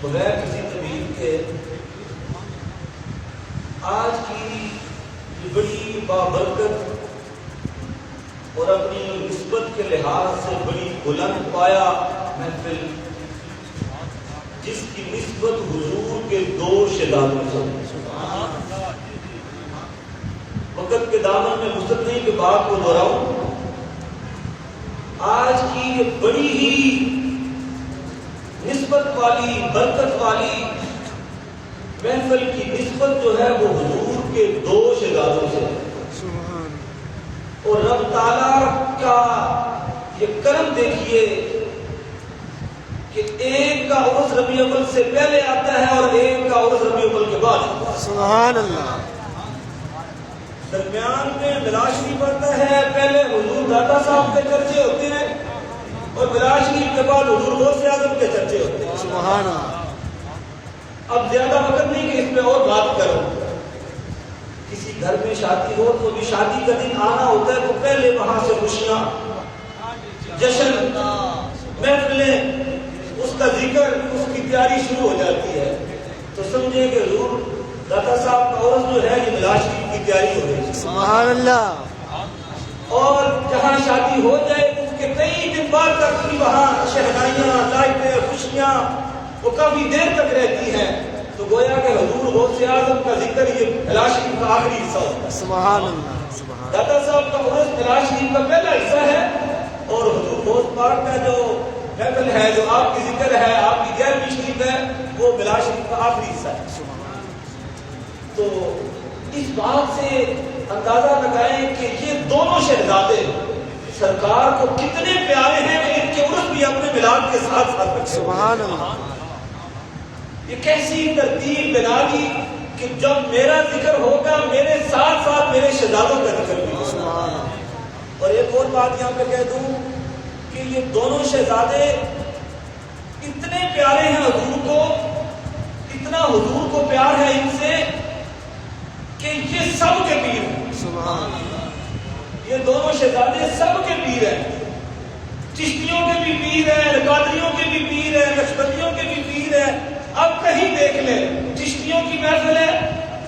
بغیر کسی طبیب کے آج کی یہ بڑی بابرکت اور اپنی نسبت کے لحاظ سے بڑی بلند پایا محفل، جس کی نسبت حضور کے دو شہزادوں سے، وقت کے دامن میں وسعت نہیں کہ بات کو دہراؤں، آج کی یہ بڑی ہی نسبت والی برکت والی محفل کی نسبت جو ہے وہ حضور کے دو شہزادوں سے، اور رب تعالیٰ کا یہ کرم دیکھیے کہ ایک کا عرس ربیع الاول سے پہلے آتا ہے اور ایک کا عرس ربیع الاول کے بعد۔ سبحان اللہ۔ درمیان میں میلاد شریف پڑتا ہے، پہلے حضور داتا صاحب کے چرچے ہوتے ہیں اور میلاد شریف کے بعد حضور غوث اعظم کے چرچے ہوتے ہیں۔ سبحان اللہ۔ اب زیادہ وقت نہیں کہ اس پہ اور بات کروں، کسی گھر میں شادی ہو تو بھی شادی کا دن آنا ہوتا ہے تو پہلے وہاں سے خوشیاں، جشن، محفلیں، اس کا ذکر، اس کی تیاری شروع ہو جاتی ہے، تو سمجھے کہ حضور داتا صاحب کا عرس جو ہے یہ میلاد شریف کی تیاری ہو رہی ہے۔ سبحان اللہ۔ اور جہاں شادی ہو جائے اس کے کئی دن بعد تک بھی وہاں شہنائیاں، لائٹیں، خوشیاں وہ کافی دیر تک رہتی ہیں، تو گویا کہ حضور غوث اعظم کا ذکر یہ میلاد شریف کا آخری حصہ ہوتا ہے۔ سبحان اللہ۔ داتا صاحب کا عرس میلاد شریف کا پہلا حصہ ہے، اور حضور غوث پاک کا جو محفل ہے، جو آپ کی ذکر ہے، آپ کی 11ویں شریف ہے، وہ میلاد شریف کا آخری حصہ ہے۔ تو اس بات سے اندازہ لگائیں کہ یہ دونوں شہزادے سرکار کو کتنے پیارے ہیں کہ ان کے عرس بھی اپنے میلاد کے ساتھ ساتھ رکھتے ہیں۔ سبحان اللہ۔ یہ کیسی ترتیب بنا دی کہ جب میرا ذکر ہوگا میرے ساتھ ساتھ میرے شہزادوں کا ذکر بھی ہوگا۔ اور ایک اور بات یہاں پہ کہہ دوں کہ یہ دونوں شہزادے اتنے پیارے ہیں حضور کو، اتنا حضور کو پیار ہے ان سے کہ یہ سب کے پیر ہیں۔ سبحان اللہ۔ یہ دونوں شہزادے سب کے پیر ہیں، چشتیوں کے بھی پیر ہیں، قادریوں کے بھی پیر ہیں، نقشبندیوں کے بھی پیر ہیں۔ اب کہیں دیکھ لیں، چشتیوں کی محفل ہے،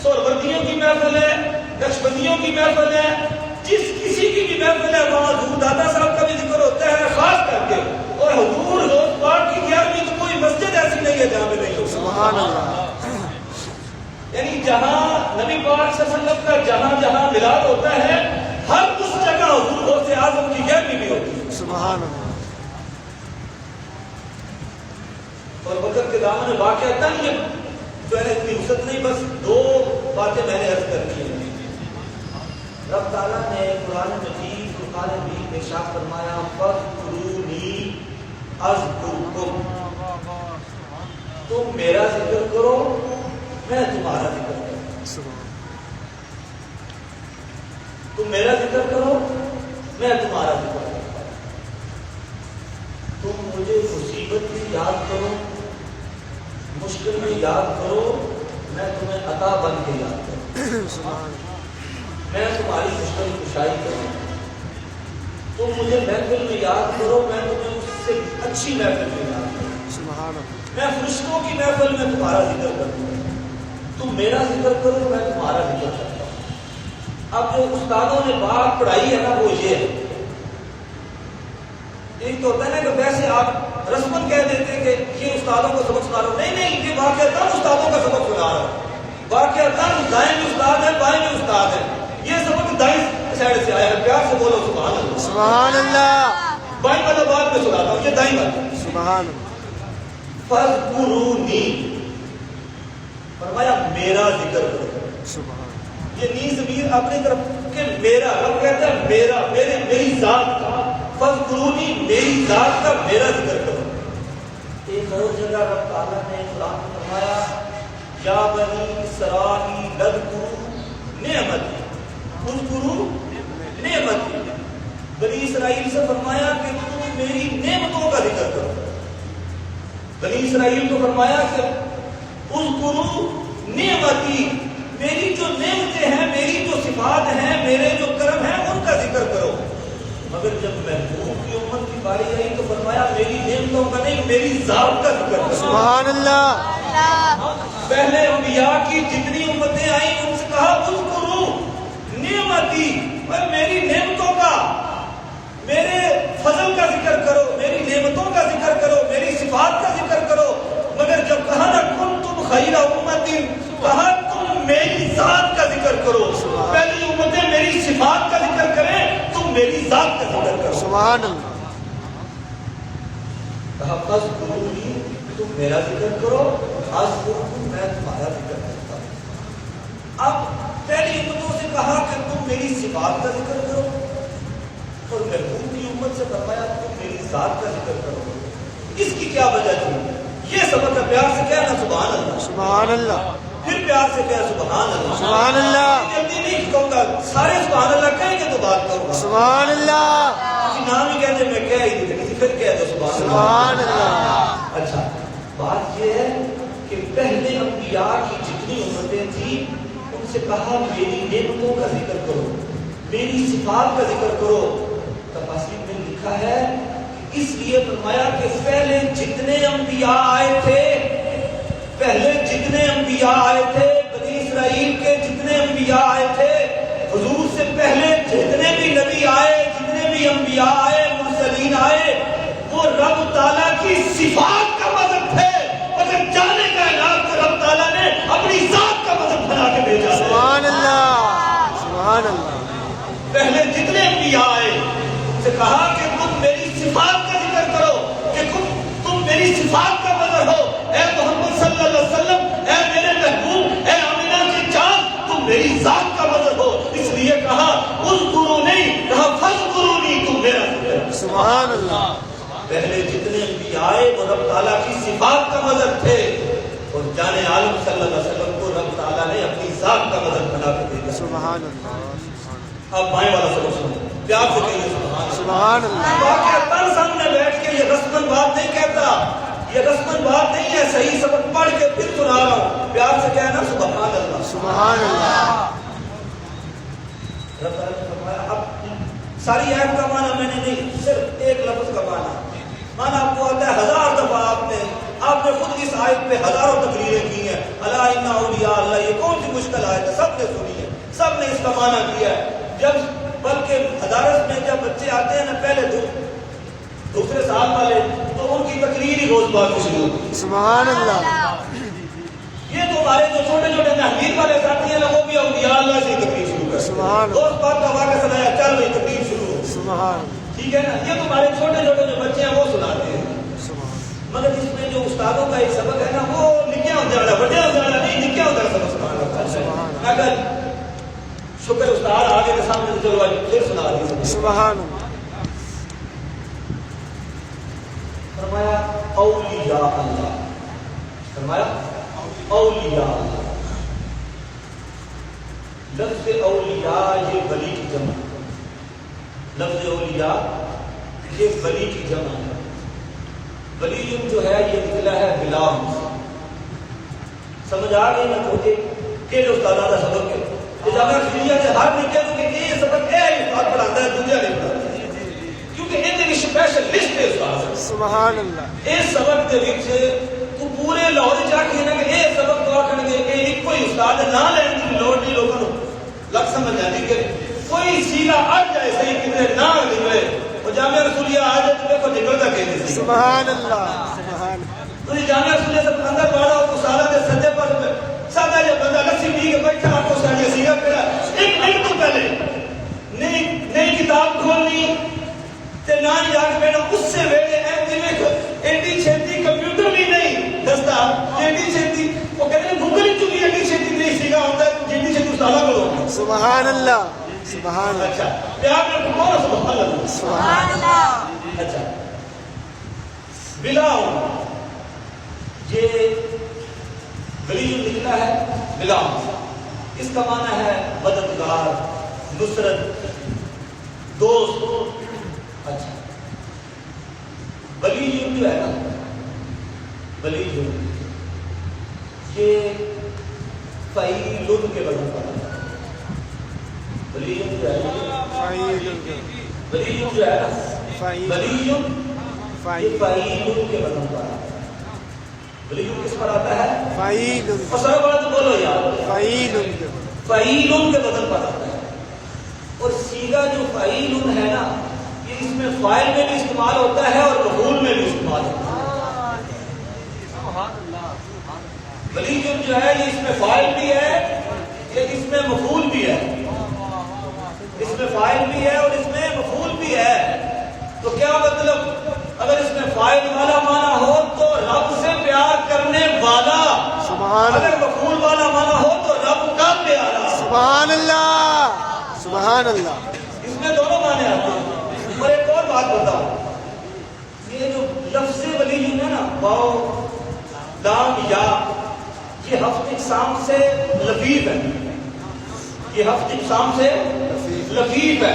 سہروردیوں کی محفل ہے، نقشبندیوں کی محفل ہے، جس کسی کی بھی محفل ہے وہاں حضور داتا صاحب کا بھی ذکر ہوتا ہے خاص کر کے، اور حضور غوث پاک کی 11ویں تو کوئی مسجد ایسی نہیں ہے جہاں پہ نہیں ہوگا۔ سبحان اللہ۔ یعنی جہاں نبی پاک صلی اللہ علیہ وسلم کا جہاں جہاں میلاد ہوتا ہے ہر اس جگہ حضور غوث اعظم کی 11ویں بھی ہوتی ہے۔ سبحان اللہ۔ اور وقت کے دامن میں واقعہ تن یہ جو ہے اتنی وسعت نہیں، بس دو باتیں میں نے عرض کر دی ہیں۔ رب تعالیٰ نے قرآن مجید فرقان حمید میں ارشاد فرمایا فاذکرونی اذکرکم، تم میرا ذکر کرو میں تمہارا ذکر کروں، تم میرا ذکر کرو میں تمہارا ذکر کروں، تم مجھے مصیبت میں یاد کرو، مشکل میں یاد کرو، میں تمہیں عطا بن کے یاد کروں، میں تمہاری مشکل کشائی کروں، تم مجھے محفل میں یاد کرو، میں تمہیں اس سے اچھی محفل میں یاد کروں، میں فرشتوں کی محفل میں تمہارا ذکر کروں، تم میرا ذکر کرو میں تمہارا ذکر کرتا ہوں۔ اب جو استادوں نے بات پڑھائی ہے نا وہ یہ ہے، ایک تو ہوتا ہے نا کہ ویسے آپ رسمن کہہ دیتے کہ یہ استادوں کو سبق سنا رہا ہوں، نہیں یہ واقعتاً استادوں کا سبق سنا رہا ہوں، واقعتاً دائیں بھی استاد ہے بائیں بھی استاد ہے، یہ سبق دائیں سائڈ سے آیا ہے، پیار سے بولو سبحان اللہ۔ سبحان اللہ۔ بائیں والا بعد میں سناتا ہوں، یہ دائیں والا۔ سبحان اللہ۔ فاذکرونی، فرمایا میرا ذکر کرو، سبحان یہ نی ضمیر اپنی طرف کہ میرا، رب کہتا ہے میرا، میری ذات کا، فاذکرونی میری ذات کا میرا ذکر کرو۔ ایک اور جگہ رب تعالیٰ نے قرآن میں فرمایا یا بنی اسرائیل اذکروا نعمتی اذکروا نعمتی، بنی اسرائیل سے فرمایا کہ تم میری نعمتوں کا ذکر کرو، بنی اسرائیل کو فرمایا کہ اذکروا نعمتی، میری جو نعمتیں ہیں، میری جو صفات ہیں، میرے جو کرم ہیں ان کا ذکر کرو، مگر جب محبوب کی امت کی کی باری آئی تو فرمایا میری نعمتوں کا نہیں میری ذات کا ذکر کرو. سبحان اللہ. پہلے انبیاء کی جتنی امتیں آئیں ان سے کہا اذکروا نعمتی، میری نعمتوں کا، میرے فضل کا ذکر کرو، میری نعمتوں کا ذکر کرو، میری صفات کا ذکر کرو. مگر جب کہا نا کنتم خیر امت، کہا تم میری ذات کا ذکر کرو. پہلی امتیں میری صفات کا ذکر کریں، تم میری ذات کا ذکر کرو. سبحان اللہ. کہا فاذکرونی، تم میرا ذکر کرو، اذکرکم، میں تمہارا ذکر کرتا ہوں. اب پہلی امتوں سے کہا کہ تم میری صفات کا ذکر کرو، اور محبوب کی امت سے فرمایا تم میری ذات کا ذکر کرو. اس کی کیا وجہ تھی؟ یہ سبق ہے. پیار سے کہنا سبحان اللہ. سبحان اللہ. پھر پیار سے کہنا سبحان اللہ. سبحان اللہ. جلدی نہیں کہوں گا، سارے سبحان اللہ کہیں گے تو بات کروں گا. سبحان اللہ. کسی نام ہی کہتے میں کہہ ہی نہیں کسی پھر کہہ دو سبحان اللہ. سبحان اللہ. اچھا بات یہ ہے کہ پہلے انبیاء کی جتنی امتیں تھیں ان سے کہا میری نعمتوں کا ذکر کرو، میری صفات کا ذکر کرو. تفاسیر میں لکھا ہے اس لیے فرمایا کہ پہلے جتنے انبیاء آئے تھے، پہلے جتنے انبیاء آئے تھے، بنی اسرائیل کے جتنے انبیاء آئے تھے، حضور سے پہلے جتنے بھی نبی آئے، جتنے بھی انبیاء آئے، مرسلین آئے، وہ رب تعالیٰ کی صفات کا مذہب تھے. مگر جانے کا اعلان تو رب تعالیٰ نے اپنی ذات کا مذہب بنا کے بھیجا. سبحان اللہ. سبحان اللہ. پہلے جتنے انبیاء آئے سے کہا کہ تم میری صفات کا ذکر کرو، کہ تم میری صفات کا مظہر ہو. اے محمد صلی اللہ علیہ وسلم، اے میرے محبوب، اے آمینہ کی چاند، تم میری ذات کا مظہر ہو. اس لیے کہا اذکرونی، کہا فاذکرونی، تم میرا ذکر. سبحان اللہ. پہلے جتنے انبیاء آئے وہ رب تعالیٰ کی صفات کا مظہر تھے، اور جان عالم صلی اللہ علیہ وسلم کو رب تعالیٰ نے اپنی ذات کا مظہر بنا کے بھیجا. سبحان اللہ. اب بائیں والا سبق سنو، پیار سے کہیے سبحان اللہ. سبحان اللہ. واقعہ تن سامنے بیٹھ کے یہ رسمن بات نہیں کہتا، یہ رسمن بات نہیں ہے، صحیح سبق پڑھ کے پھر سنا رہا ہوں. پیار سے کہنا سبحان اللہ. سبحان اللہ. رب تعالیٰ نے فرمایا اب ساری آیت کا معنی میں نے نہیں، صرف ایک لفظ کا معنی آپ کو آتا ہے. 1000 دفعہ آپ نے خود اس آیت پہ ہزاروں تقریریں کی ہیں. الا ان اولیاء اللہ، یہ کون سی مشکل آیت ہے، سب نے سنی ہے، سب نے اس کا معنی کیا ہے. جب بلکہ مدارس میں جب بچے آتے ہیں نا پہلے دوسرے سال والے، تو ان کی تقریر ہی روز بات سے شروع ہوتی ہے. سبحان اللہ. یہ تو ہمارے جو چھوٹے چھوٹے تحقیق والے ساتھی ہیں نا وہ بھی اولیاء اللہ سے تقریر شروع کرتے سبحان ہیں. دوست بات کا واقعہ سنایا، چل بھائی تقریر شروع ہو. سبحان. ٹھیک ہے نا. یہ تو ہمارے چھوٹے چھوٹے جو بچے ہیں وہ سناتے ہیں. مگر اس میں جو استادوں کا ایک سبق ہے نا وہ نکیا ہو جانا، بڑے ہو جانا نہیں، نکیا ہو جانا سبق سنانا ہوتا ہے. اگر شکر استاد آگے کے سامنے سے چلو پھر سنا دیجیے. سبحان اللہ. فرمایا اولیاء اللہ، فرمایا اولیاء اللہ. لفظ اولیاء یہ ولی کی جمع، لفظ اولیاء یہ ولی کی جمع ہے. ولی جو ہے یہ نکلا ہے غلام. سمجھ آ گئی نا؟ تو کہ جو استاد کا سبق ہے جامعہ دنیا سے ہر نہیں کہہ دوں کہ یہ سبق ہے استاد پڑھاتا ہے، دنیا نہیں پڑھاتا ہے، کیونکہ ان کی اسپیشل لسٹ ہے استاد. سبحان اللہ. اس سبق کے وچ تو پورے لاہور جا کے نا کہ یہ سبق تو آکھن گے کہ ایک کوئی استاد نہ لین دی لوڑ نہیں. لوگوں کو لگ سمجھ جاتی کہ کوئی سیلا اڑ جائے صحیح کتنے نہ نکلے. وہ جامعہ رسولیہ آ جائے تو دیکھو نکلتا کہتے ہیں. سبحان اللہ. سبحان. تو یہ جامعہ رسولیہ سے اندر پڑھا ہو تو سالہ کے سجے پر سادہ جب بندہ لسی پی کے بیٹھا آپ کو ساڑھے سیگا پڑا ایک منٹ تو پہلے نئی کتاب کھولنی تے نہ جا کے بیٹھا اس سے ویلے ایڈی چھیتی کمپیوٹر بھی نہیں دستا. ایڈی چھیتی وہ کہتے ہیں گوگل ہی چکی ایڈی چھیتی نہیں سیگا ہوتا ہے جیڈی چھیتی استادہ کو ہوتا. سبحان اللہ. سبحان اللہ. اچھا پیار میں کون سبحان اللہ. سبحان اللہ. اچھا بلا یہ ولی جو نکلا ہے غلام، اس کا معنی ہے مددگار، نصرت، دوست. اچھا ولی جو ہے نا، ولی جو یہ فعیل کے وزن پر ہے. ولی جو ہے نا، ولی جو ہے نا فعیل ولیون فعیل یہ فعیل کے وزن پر آتا ہے. ولیون کس پر آتا ہے؟ فعیل اور سر بڑا تو بولو یار. فعیل فعیل کے وزن پر آتا ہے. اور سیگا جو فعیل ہے نا یہ اس میں فاعل میں بھی استعمال ہوتا ہے اور مفعول میں بھی استعمال ہوتا ہے. ولیون جو ہے یہ اس میں فاعل بھی ہے یہ اس میں مفعول بھی ہے. اس میں فاعل بھی ہے اور اس میں مفعول بھی ہے. تو کیا مطلب اگر اس میں فاعل والا معنی ہو تو رب سے پیار کرنے والا, سبحان اگر مفعول والا معنی ہو تو رب کا پیارا. سبحان اللہ سبحان اللہ. اس میں دونوں معنی آتے ہیں. اور ایک اور بات بتاؤ, یہ جو لفظ ولیون ہے نا واو لام یا یہ ہفت اقسام سے لفیف ہے. یہ ہفت اقسام سے لفیف ہے.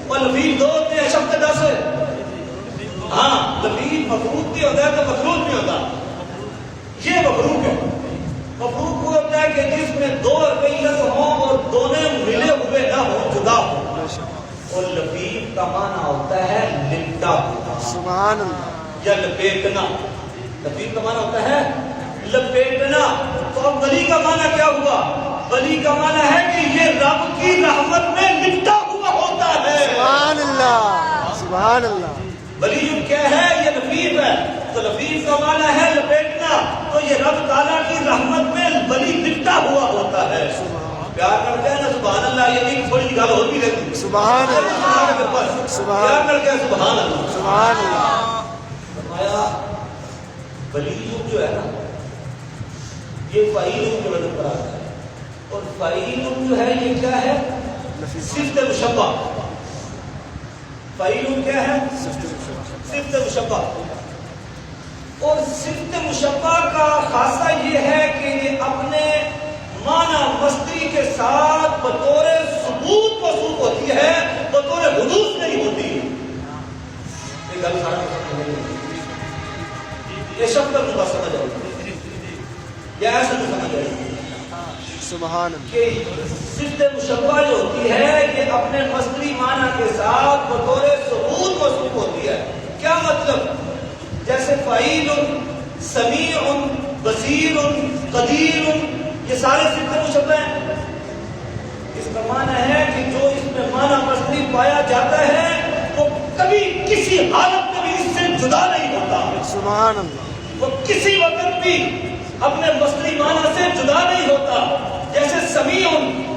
اور لفیف دو ہوتے ہیں شبد 10. ہاں لفیف مفروض بھی ہوتا ہے تو مخلوط بھی ہوتا. یہ مفروض ہے. مفروض وہ ہوتا ہے کہ جس میں دو رقیت ہوں اور دونوں ملے ہوئے نہ ہوں, جدا ہوں. اور لفیف کا معنی ہوتا ہے لپٹا ہوا, سبحان اللہ. یا لپیٹنا. لفیف کا معنی ہوتا ہے لپیٹنا. تو اب ولی کا معنی کیا ہوا؟ ولی کا معنی ہے کہ یہ رب کی رحمت میں لپٹا ہوا ہوتا ہے. سبحان اللہ سبحان اللہ. ولی کیا ہے؟ یہ لفیف ہے. تو لفیف کا معنی ہے لپیٹنا. تو یہ رب تعالیٰ کی رحمت میں ولی لپٹا ہوا ہوتا ہے. پیار کرتے ہیں نا سبحان اللہ. یہ نہیں تھوڑی سی گال ہو بھی رہتی. سبحان اللہ پیار کرتے ہیں سبحان اللہ. سبحان اللہ. فرمایا ولی جو ہے نا یہ فعیل کے وزن پر آتا ہے. اور فعیل جو ہے یہ کیا ہے؟ صفت مشبہ. فعیل کیا ہے؟ صفت مشبہ. اور صفت مشبہ کا خاصہ یہ ہے کہ یہ اپنے معنی مصدری کے ساتھ بطور ثبوت موصوف ہوتی ہے, بطور حدوث نہیں ہوتی. یہ گل یہ شب تک مجھے سمجھ آئی, یہ ایسا نہیں سمجھ آئی سبحان اللہ. کہ صفت مشبہ جو ہوتی ہے یہ اپنے مصدری معنی کے ساتھ بطور ثبوت موصوف ہوتی ہے. کیا مطلب؟ جیسے فعیل, سمیع, بصیر, قدیر, یہ سارے صفت مشبہ ہیں. اس کا معنی ہے کہ جو اس میں معنی مصدری پایا جاتا ہے وہ کبھی کسی حالت میں بھی اس سے جدا نہیں ہوتا. سبحان اللہ. وہ کسی وقت بھی اپنے مصدری معنی سے جدا نہیں ہوتا. جیسے سمیع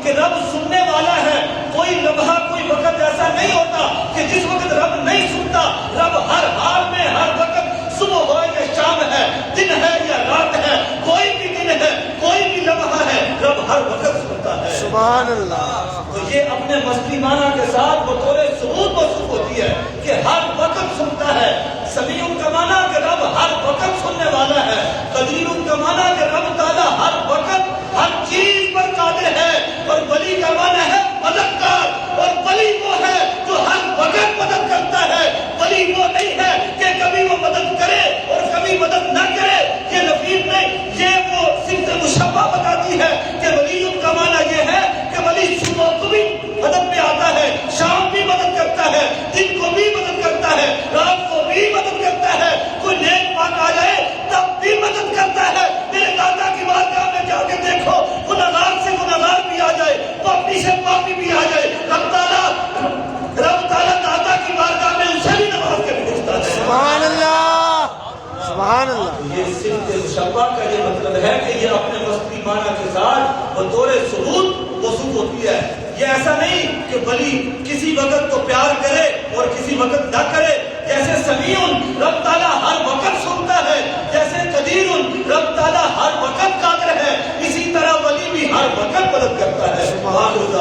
کہ رب سننے والا ہے, کوئی لمحہ کوئی وقت ایسا نہیں ہوتا کہ جس وقت رب نہیں سنتا. رب ہر حال میں ہر وقت, صبح ہو یا شام ہے, دن ہے یا رات ہے, کوئی بھی دن ہے, کوئی بھی لمحہ ہے, رب ہر وقت سنتا ہے. سبحان اللہ. تو یہ اپنے مصدری معنی کے ساتھ بطور ثبوت موصوف ہوتی ہے کہ ہر وقت سنتا ہے. سمیع کا معنی کہ رب ہر وقت سننے والا ہے. قدیر کا معنی کہ رب تعالیٰ ہر وقت ہر چیز پر قادر ہے. اور ولی کا معنی ہے مددگار. اور ولی وہ ہے جو ہر وقت مدد کرتا ہے. ولی وہ نہیں ہے کہ کبھی وہ مدد کرے اور کبھی مدد نہ کرے. یہ لفظ نہیں, یہ وہ صفت مشبہ بتاتی ہے کہ ولی کا معنی یہ ہے کہ ولی صبح کو بھی مدد میں آتا ہے, شام بھی مدد کرتا ہے, دن کو بھی مدد کرتا ہے, رات کو بھی مدد کرتا ہے. کوئی نیک پاک آ جائے تب بھی مدد کرتا ہے. میرے دادا کی بارگاہ میں جا کے دیکھو, گناہگار سے گناہگار بھی آ جائے, پاپی سے پاپی بھی آ جائے, رب تعالیٰ دادا کی بارگاہ میں اسے بھی نواز کے پوچھتا ہے. سبحان اللہ سبحان اللہ. یہ صفت مشبہ کا یہ مطلب ہے کہ یہ اپنے مصدری معنی کے ساتھ بطور ثبوت موصوف ہوتی ہے. یہ ایسا نہیں کہ ولی کسی وقت تو پیار کرے اور کسی وقت نہ کرے. جیسے سمیع رب تعالیٰ ہر وقت سنتا ہے, جیسے قدیر رب تعالیٰ ہر وقت قادر ہے, اسی طرح ولی بھی ہر وقت مدد کرتا ہے. سبحان اللہ.